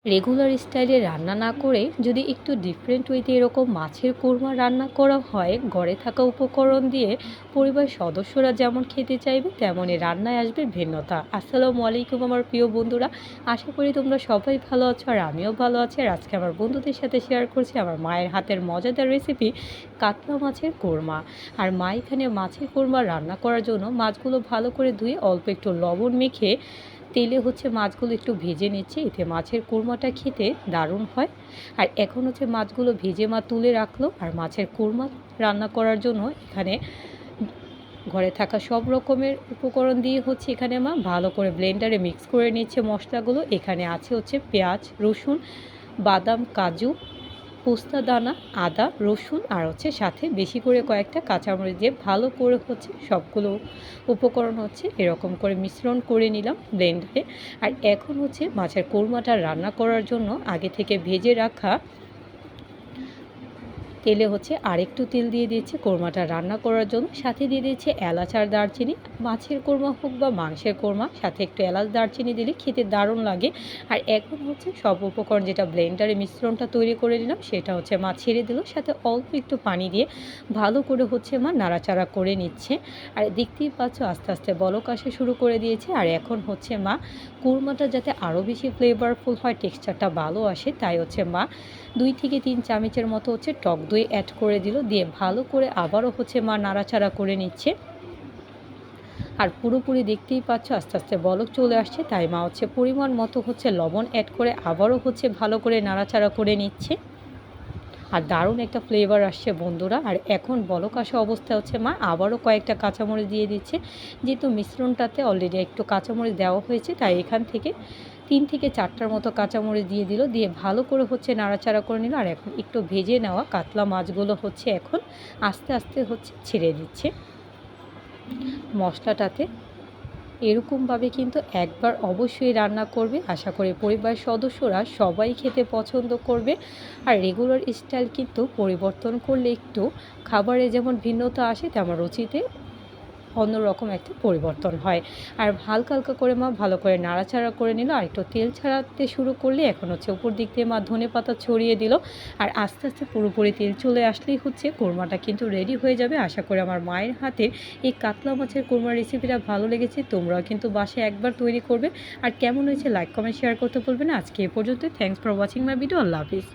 Regular স্টাইলে রান্না না করে যদি একটু ডিফারেন্ট ওয়েতে এরকম মাছের কোরমা রান্না করা হয় ঘরে থাকা উপকরণ দিয়ে, পরিবারের সদস্যরা যেমন খেতে চাইবে তেমনই রান্নায় আসবে ভিন্নতা। আসসালামু আলাইকুম আমার প্রিয় বন্ধুরা, আশা করি তোমরা সবাই ভালো আছো আর আমিও ভালো আছি। আর আজকে আমার বন্ধুদের সাথে শেয়ার করছি আমার মায়ের হাতের মজাদার রেসিপি কাতলা মাছের কোরমা। আর মা এখানে মাছের কোরমা রান্না করার জন্য মাছগুলো ভালো করে ধুয়ে অল্প একটু লবণ মেখে তেলে মাছগুলো একটু ভেজে নিচ্ছে, এতে মাছের কোরমাটা খেতে দারুণ হয়। আর এখন মাছগুলো ভেজে মা তুলে রাখলো। আর মাছের কোরমা রান্না করার জন্য এখানে ঘরে থাকা সব রকমের উপকরণ দিয়ে এখানে মা ভালো করে ব্লেন্ডারে মিক্স করে নিচ্ছে মশলাগুলো। এখানে আছে পেঁয়াজ, রসুন, বাদাম, কাজু, পোস্তা দানা, আদা, রসুন আর সাথে বেশি করে কয়েকটা কাঁচামরিচ দিয়ে ভালো করে সবগুলো উপকরণ এরকম করে মিশ্রণ করে নিলাম ব্লেন্ডারে। আর এখন মাছের কোরমাটা রান্না করার জন্য আগে থেকে ভেজে রাখা তেলে আরেকটু তেল দিয়ে দিয়েছে কোরমাটা রান্না করার জন্য, সাথে দিয়ে দিয়েছে এলাচ আর দারচিনি। মাছের কোরমা হোক বা মাংসের কোরমা, সাথে একটু এলাচ দারচিনি দিলে খেতে দারুণ লাগে। আর এখন সব উপকরণ যেটা ব্লেন্ডারে মিশ্রণটা তৈরি করে নিলাম সেটা মা ছেড়ে দিল, সাথে অল্প একটু পানি দিয়ে ভালো করে মা নাড়াচাড়া করে নিচ্ছে। আর দেখতেই পাচ্ছ আস্তে আস্তে বলক আসা শুরু করে দিয়েছে। আর এখন মা কোরমাটা যাতে আরও বেশি ফ্লেভারফুল হয়, টেক্সচারটা ভালো আসে, তাই মা 2 থেকে 3 চামচের মতো টক দই অ্যাড করে দিল, দিয়ে ভালো করে আবারও মা নাড়াচাড়া করে নিচ্ছে। আর পুরোপুরি দেখতেই পাচ্ছ আস্তে আস্তে বলক চলে আসছে, তাই মা পরিমাণ মতো লবণ অ্যাড করে আবারও ভালো করে নাড়াচাড়া করে নিচ্ছে। আর দারুণ একটা ফ্লেভার আসছে বন্ধুরা। আর এখন বলক আসা অবস্থায় মা আবারও কয়েকটা কাঁচামরিচ দিয়ে দিচ্ছে, যেহেতু মিশ্রণটাতে অলরেডি একটু কাঁচামরিচ দেওয়া হয়েছে, তাই এখান থেকে 3 থেকে 4টার মতো কাঁচামরিচ দিয়ে দিল, দিয়ে ভালো করে নাড়াচাড়া করে নিল। আর এখন একটু ভেজে নেওয়া কাতলা মাছগুলো এখন আস্তে আস্তে ছেড়ে দিচ্ছে মশলাটাতে। এরকমভাবে কিন্তু একবার অবশ্যই রান্না করবে, আশা করি পরিবারের সদস্যরা সবাই খেতে পছন্দ করবে। আর রেগুলার স্টাইল কিন্তু পরিবর্তন করলে একটু খাবারে যেমন ভিন্নতা আসে, তেমন রুচিতে অন্যরকম একটা পরিবর্তন হয়। আর হালকা হালকা করে মা ভালো করে নাড়াচাড়া করে নিল। আর একটু তেল ছাড়াতে শুরু করলে এখন উপর দিক দিয়ে মা ধনেপাতা ছড়িয়ে দিল। আর আস্তে আস্তে পুরোপুরি তেল চলে আসলেই কোরমাটা কিন্তু রেডি হয়ে যাবে। আশা করি আমার মায়ের হাতের এই কাতলা মাছের কোরমার রেসিপিটা ভালো লেগেছে, তোমরাও কিন্তু বাসায় একবার তৈরি করবে। আর কেমন হয়েছে লাইক কমেন্ট শেয়ার করতে ভুলবে না। আজকে এ পর্যন্ত। Thanks for watching my video. Allah Hafiz.